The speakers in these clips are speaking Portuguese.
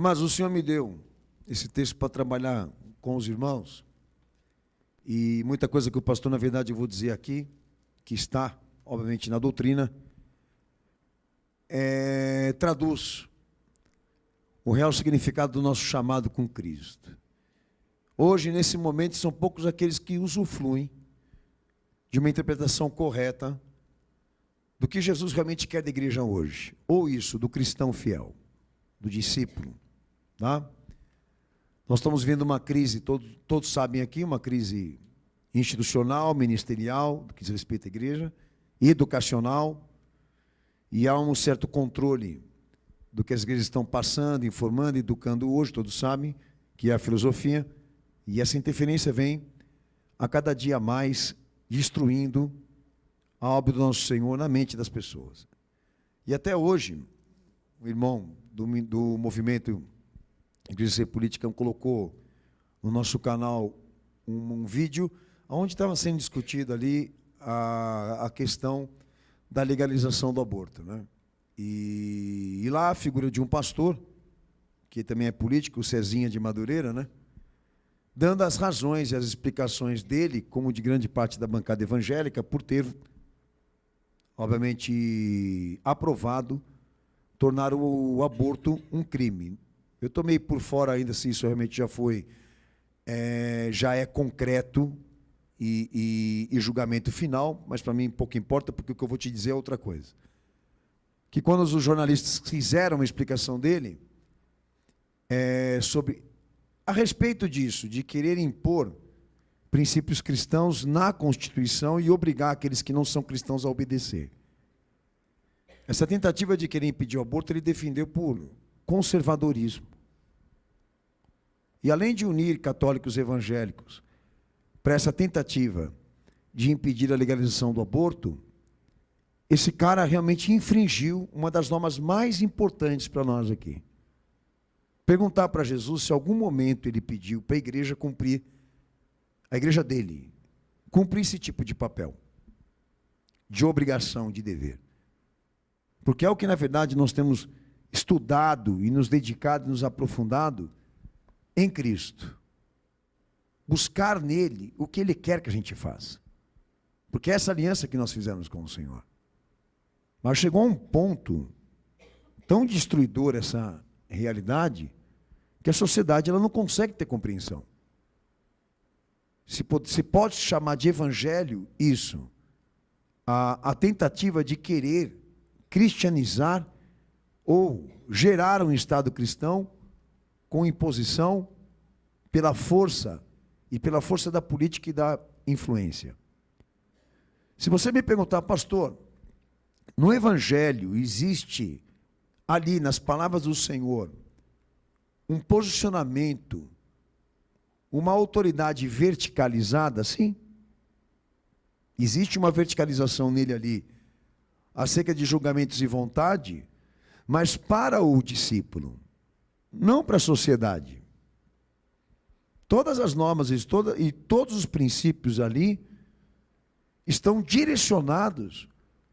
Mas o Senhor me deu esse texto para trabalhar com os irmãos, e muita coisa que o pastor, na verdade, eu vou dizer aqui, que está, obviamente, na doutrina, traduz o real significado do nosso chamado com Cristo. Hoje, nesse momento, são poucos aqueles que usufruem de uma interpretação correta do que Jesus realmente quer da igreja hoje, ou isso, do cristão fiel, do discípulo, tá? Nós estamos vendo uma crise, todos sabem aqui, uma crise institucional, ministerial, do que diz respeito à igreja, educacional, e há um certo controle do que as igrejas estão passando, informando, educando hoje, todos sabem, que é a filosofia, e essa interferência vem a cada dia mais destruindo a obra do nosso Senhor na mente das pessoas. E até hoje, o irmão do movimento Igreja Ser Política colocou no nosso canal um vídeo onde estava sendo discutido ali a questão da legalização do aborto, né? E lá a figura de um pastor, que também é político, o Cezinha de Madureira, né? Dando as razões e as explicações dele, como de grande parte da bancada evangélica, por ter, obviamente, aprovado tornar o aborto um crime. Eu estou meio por fora ainda se isso realmente já é concreto e julgamento final, mas para mim pouco importa, porque o que eu vou te dizer é outra coisa. Que quando os jornalistas fizeram uma explicação dele, a respeito disso, de querer impor princípios cristãos na Constituição e obrigar aqueles que não são cristãos a obedecer. Essa tentativa de querer impedir o aborto, ele defendeu por conservadorismo. E além de unir católicos e evangélicos para essa tentativa de impedir a legalização do aborto, esse cara realmente infringiu uma das normas mais importantes para nós aqui. Perguntar para Jesus se em algum momento ele pediu para a igreja cumprir, a igreja dele, cumprir esse tipo de papel, de obrigação, de dever. Porque é o que, na verdade, nós temos estudado e nos dedicado, nos aprofundado em Cristo. Buscar nele o que ele quer que a gente faça. Porque é essa aliança que nós fizemos com o Senhor. Mas chegou a um ponto tão destruidor essa realidade, que a sociedade ela não consegue ter compreensão. Se pode chamar de evangelho isso, a tentativa de querer cristianizar ou gerar um Estado cristão com imposição pela força da política e da influência. Se você me perguntar, pastor, no Evangelho existe ali nas palavras do Senhor um posicionamento, uma autoridade verticalizada, sim? Existe uma verticalização nele ali, acerca de julgamentos e vontade, mas para o discípulo, não para a sociedade. Todas as normas e todos os princípios ali estão direcionados,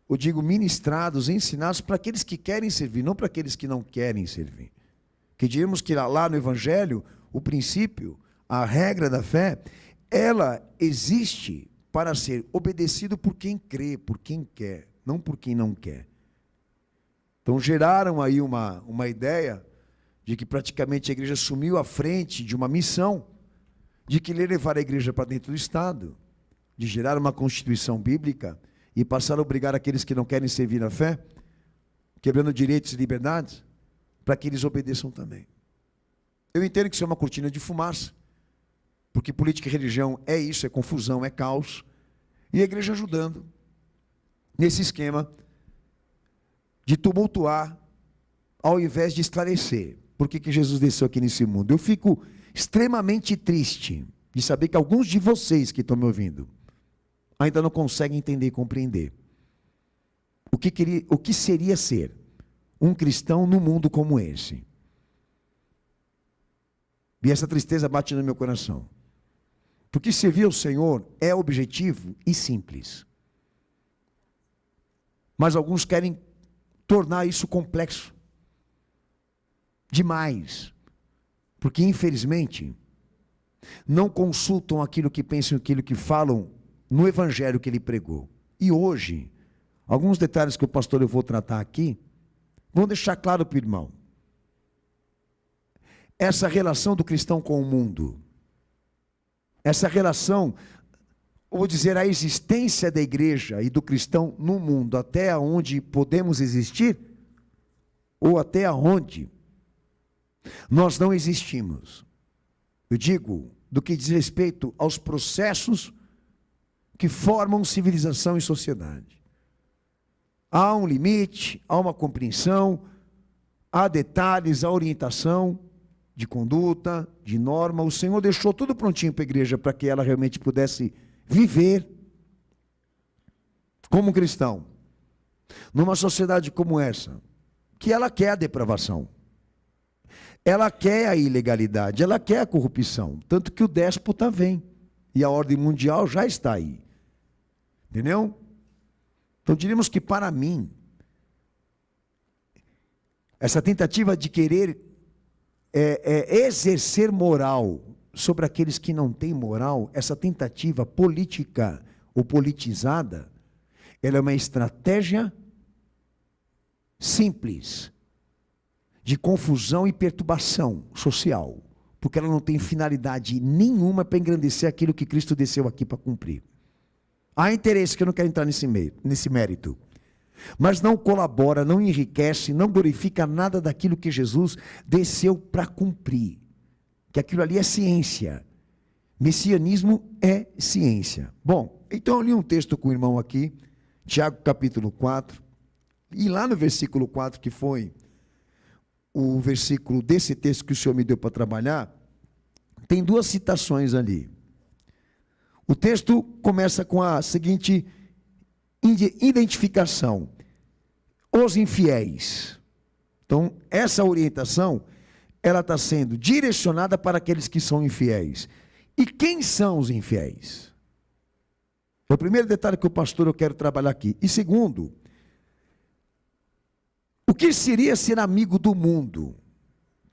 eu digo ministrados, ensinados para aqueles que querem servir, não para aqueles que não querem servir. Que diríamos que lá no Evangelho, o princípio, a regra da fé, ela existe para ser obedecido por quem crê, por quem quer, não por quem não quer. Então geraram aí uma ideia de que praticamente a igreja assumiu a frente de uma missão, de querer levar a igreja para dentro do Estado, de gerar uma constituição bíblica e passar a obrigar aqueles que não querem servir na fé, quebrando direitos e liberdades, para que eles obedeçam também. Eu entendo que isso é uma cortina de fumaça, porque política e religião é isso, é confusão, é caos, e a igreja ajudando nesse esquema de tumultuar, ao invés de esclarecer. Por que Jesus desceu aqui nesse mundo? Eu fico extremamente triste de saber que alguns de vocês que estão me ouvindo ainda não conseguem entender e compreender o que seria ser um cristão num mundo como esse. E essa tristeza bate no meu coração. Porque servir ao Senhor é objetivo e simples. Mas alguns querem tornar isso complexo. Demais. Porque, infelizmente, não consultam aquilo que pensam, aquilo que falam no evangelho que ele pregou. E hoje, alguns detalhes que o pastor eu vou tratar aqui, vão deixar claro para o irmão. Essa relação do cristão com o mundo, essa relação, vou dizer, a existência da igreja e do cristão no mundo, até onde podemos existir, ou até onde nós não existimos. Eu digo, do que diz respeito aos processos que formam civilização e sociedade. Há um limite, há uma compreensão, há detalhes, há orientação de conduta, de norma. O Senhor deixou tudo prontinho para a igreja, para que ela realmente pudesse viver como cristão, numa sociedade como essa, que ela quer a depravação, ela quer a ilegalidade, ela quer a corrupção, tanto que o déspota vem, e a ordem mundial já está aí, entendeu? Então diríamos que para mim, essa tentativa de querer exercer moral sobre aqueles que não têm moral, essa tentativa política ou politizada, ela é uma estratégia simples de confusão e perturbação social, porque ela não tem finalidade nenhuma para engrandecer aquilo que Cristo desceu aqui para cumprir. Há interesse, que eu não quero entrar nesse mérito, mas não colabora, não enriquece, não glorifica nada daquilo que Jesus desceu para cumprir, que aquilo ali é ciência. Messianismo é ciência. Bom, então eu li um texto com o irmão aqui, Tiago capítulo 4, e lá no versículo 4, que foi o versículo desse texto que o Senhor me deu para trabalhar, tem duas citações ali. O texto começa com a seguinte identificação: os infiéis. Então, essa orientação, ela está sendo direcionada para aqueles que são infiéis. E quem são os infiéis? É o primeiro detalhe que o pastor eu quero trabalhar aqui. E segundo, o que seria ser amigo do mundo?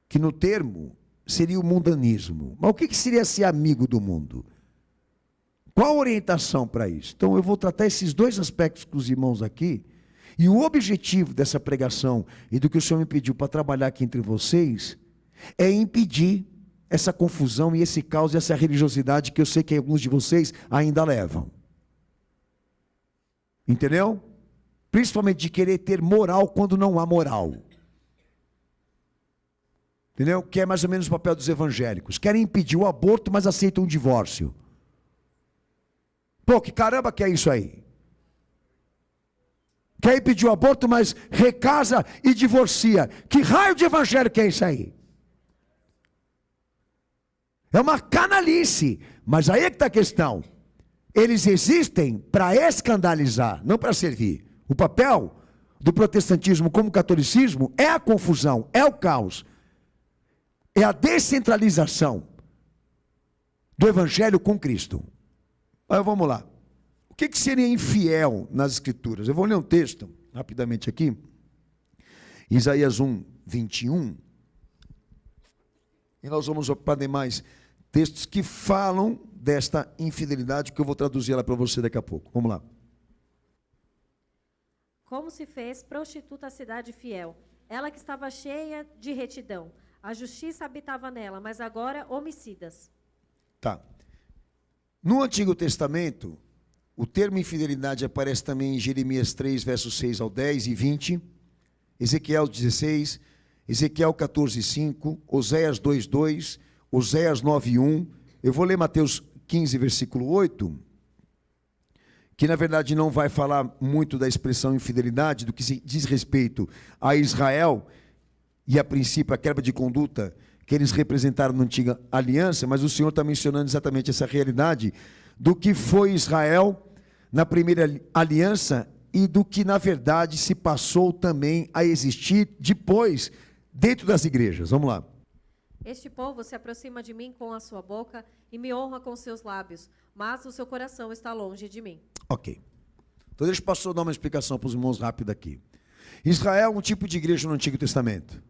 Que no termo seria o mundanismo. Mas o que seria ser amigo do mundo? Qual a orientação para isso? Então eu vou tratar esses dois aspectos com os irmãos aqui. E o objetivo dessa pregação e do que o Senhor me pediu para trabalhar aqui entre vocês é impedir essa confusão e esse caos e essa religiosidade que eu sei que alguns de vocês ainda levam. Entendeu? Principalmente de querer ter moral quando não há moral. Entendeu? Que é mais ou menos o papel dos evangélicos. Querem impedir o aborto, mas aceitam o divórcio. Pô, que caramba que é isso aí? Quer impedir o aborto, mas recasa e divorcia. Que raio de evangelho que é isso aí? É uma canalice. Mas aí é que está a questão. Eles existem para escandalizar, não para servir. O papel do protestantismo como catolicismo é a confusão, é o caos. É a descentralização do evangelho com Cristo. Aí vamos lá. O que seria infiel nas escrituras? Eu vou ler um texto, rapidamente aqui. Isaías 1, 21. E nós vamos para demais textos que falam desta infidelidade, que eu vou traduzir ela para você daqui a pouco. Vamos lá. Como se fez prostituta a cidade fiel, ela que estava cheia de retidão. A justiça habitava nela, mas agora homicidas. Tá. No Antigo Testamento, o termo infidelidade aparece também em Jeremias 3, versos 6 ao 10 e 20, Ezequiel 16, Ezequiel 14, 5, Oséias 2, 2, Oséias 9, 1. Eu vou ler Mateus 15, versículo 8, que na verdade não vai falar muito da expressão infidelidade, do que se diz respeito a Israel, e a princípio a quebra de conduta que eles representaram na antiga aliança, mas o Senhor está mencionando exatamente essa realidade do que foi Israel na primeira aliança e do que na verdade se passou também a existir depois dentro das igrejas. Vamos lá. Este povo se aproxima de mim com a sua boca e me honra com seus lábios, mas o seu coração está longe de mim. Ok. Então deixa o pastor dar uma explicação para os irmãos rápido aqui. Israel é um tipo de igreja no Antigo Testamento.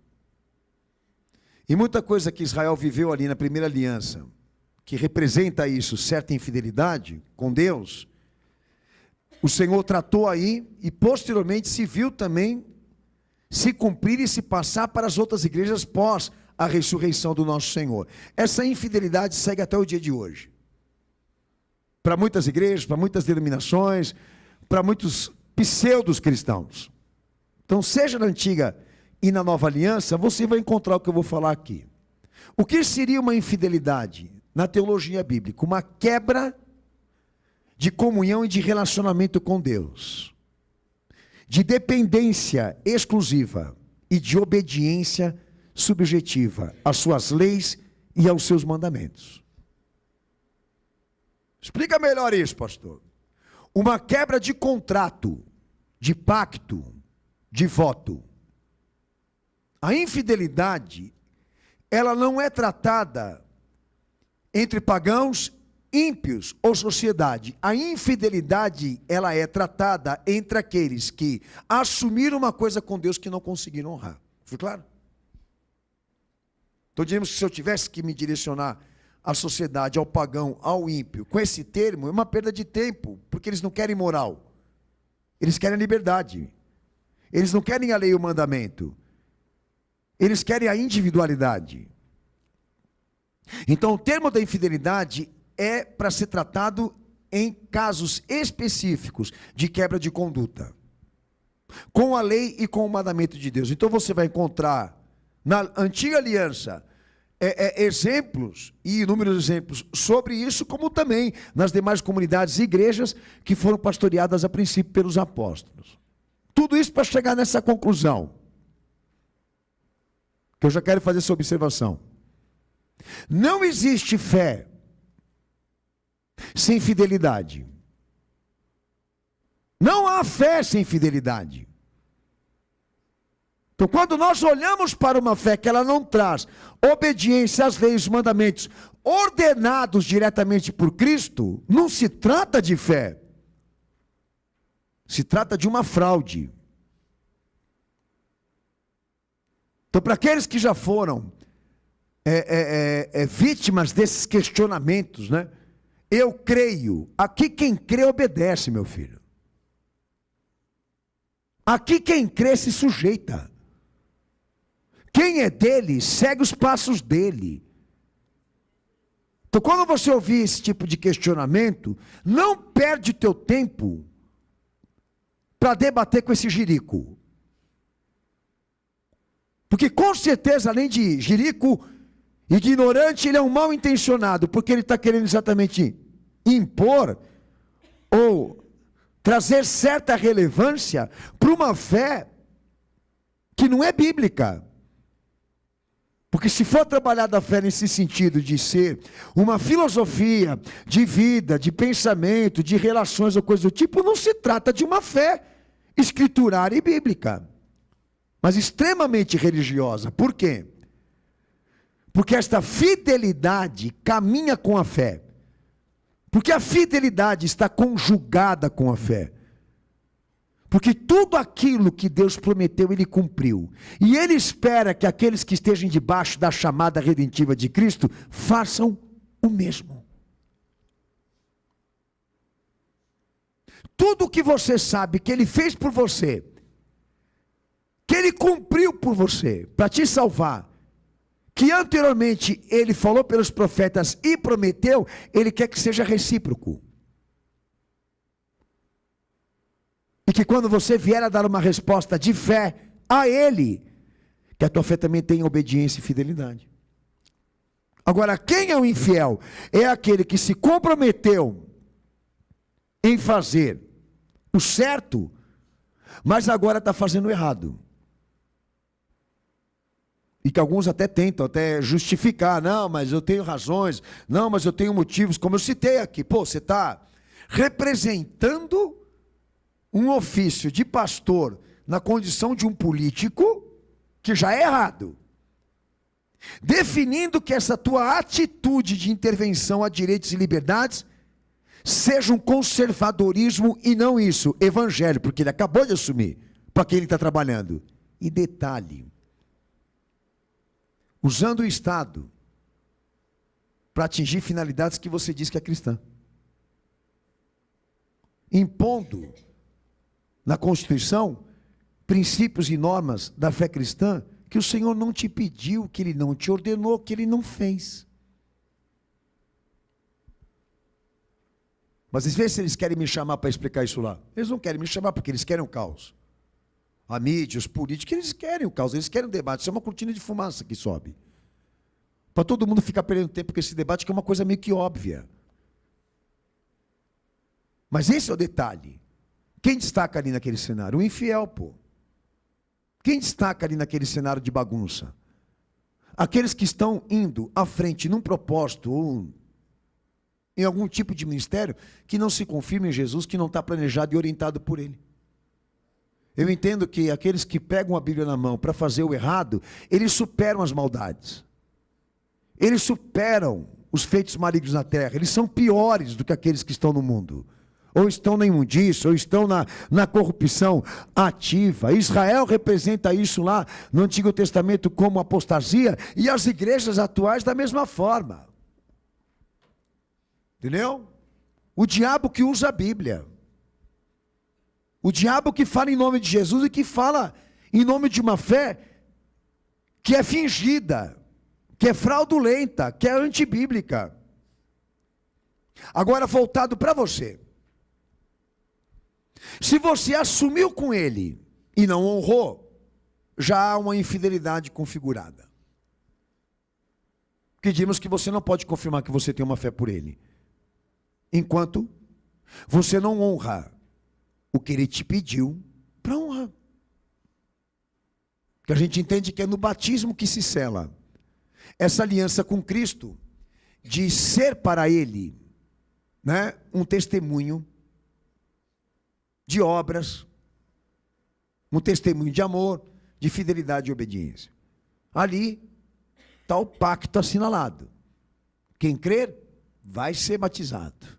E muita coisa que Israel viveu ali na primeira aliança, que representa isso, certa infidelidade com Deus, o Senhor tratou aí e posteriormente se viu também se cumprir e se passar para as outras igrejas pós a ressurreição do nosso Senhor. Essa infidelidade segue até o dia de hoje. Para muitas igrejas, para muitas denominações, para muitos pseudos cristãos. Então, seja na antiga e na nova aliança, você vai encontrar o que eu vou falar aqui. O que seria uma infidelidade na teologia bíblica? Uma quebra de comunhão e de relacionamento com Deus, de dependência exclusiva e de obediência subjetiva às suas leis e aos seus mandamentos. Explica melhor isso, pastor. Uma quebra de contrato, de pacto, de voto. A infidelidade, ela não é tratada entre pagãos, ímpios ou sociedade. A infidelidade, ela é tratada entre aqueles que assumiram uma coisa com Deus que não conseguiram honrar. Foi claro? Então, diríamos que se eu tivesse que me direcionar à sociedade, ao pagão, ao ímpio, com esse termo, é uma perda de tempo, porque eles não querem moral. Eles querem liberdade. Eles não querem a lei e o mandamento. Eles querem a individualidade. Então, o termo da infidelidade é para ser tratado em casos específicos de quebra de conduta, com a lei e com o mandamento de Deus. Então, você vai encontrar na antiga aliança exemplos e inúmeros exemplos sobre isso, como também nas demais comunidades e igrejas que foram pastoreadas a princípio pelos apóstolos. Tudo isso para chegar nessa conclusão, que eu já quero fazer essa observação. Não existe fé sem fidelidade. Não há fé sem fidelidade. Então, quando nós olhamos para uma fé que ela não traz obediência às leis e mandamentos ordenados diretamente por Cristo, não se trata de fé. Se trata de uma fraude. Então, para aqueles que já foram vítimas desses questionamentos, né? Eu creio. Aqui quem crê obedece, meu filho. Aqui quem crê se sujeita. Quem é dele, segue os passos dele. Então, quando você ouvir esse tipo de questionamento, não perde teu tempo para debater com esse jirico. Porque com certeza, além de jirico, ignorante, ele é um mal intencionado, porque ele está querendo exatamente impor ou trazer certa relevância para uma fé que não é bíblica. Porque se for trabalhada a fé nesse sentido de ser uma filosofia de vida, de pensamento, de relações ou coisa do tipo, não se trata de uma fé escriturária e bíblica, mas extremamente religiosa. Por quê? Porque esta fidelidade caminha com a fé. Porque a fidelidade está conjugada com a fé. Porque tudo aquilo que Deus prometeu, Ele cumpriu. E Ele espera que aqueles que estejam debaixo da chamada redentiva de Cristo, façam o mesmo. Tudo o que você sabe que Ele fez por você, que Ele cumpriu por você, para te salvar, que anteriormente Ele falou pelos profetas e prometeu, Ele quer que seja recíproco. E que quando você vier a dar uma resposta de fé a Ele, que a tua fé também tenha obediência e fidelidade. Agora, quem é o infiel? É aquele que se comprometeu em fazer o certo, mas agora está fazendo o errado. E que alguns até tentam justificar. Não, mas eu tenho razões. Não, mas eu tenho motivos. Como eu citei aqui. Pô, você está representando um ofício de pastor na condição de um político que já é errado. Definindo que essa tua atitude de intervenção a direitos e liberdades seja um conservadorismo e não isso, evangelho, porque ele acabou de assumir para quem ele está trabalhando. E detalhe, usando o Estado para atingir finalidades que você diz que é cristã. Impondo na Constituição princípios e normas da fé cristã que o Senhor não te pediu, que Ele não te ordenou, que Ele não fez. Mas às vezes eles querem me chamar para explicar isso lá. Eles não querem me chamar porque eles querem o caos. A mídia, os políticos, eles querem o caos, eles querem o debate. Isso é uma cortina de fumaça que sobe. Para todo mundo ficar perdendo tempo com esse debate, que é uma coisa meio que óbvia. Mas esse é o detalhe. Quem destaca ali naquele cenário? O infiel, pô. Quem destaca ali naquele cenário de bagunça? Aqueles que estão indo à frente num propósito ou em algum tipo de ministério que não se confirma em Jesus, que não está planejado e orientado por Ele. Eu entendo que aqueles que pegam a Bíblia na mão para fazer o errado, eles superam as maldades. Eles superam os feitos malignos na terra. Eles são piores do que aqueles que estão no mundo. Ou estão na imundícia, ou estão na corrupção ativa. Israel representa isso lá no Antigo Testamento como apostasia, e as igrejas atuais da mesma forma. Entendeu? O diabo que usa a Bíblia. O diabo que fala em nome de Jesus e que fala em nome de uma fé que é fingida, que é fraudulenta, que é antibíblica. Agora, voltado para você. Se você assumiu com ele e não honrou, já há uma infidelidade configurada. Pedimos que você não pode confirmar que você tem uma fé por ele, enquanto você não honra o que ele te pediu para honrar. Que a gente entende que é no batismo que se sela essa aliança com Cristo, de ser para ele, né, um testemunho de obras, um testemunho de amor, de fidelidade e obediência. Ali está o pacto assinalado. Quem crer vai ser batizado.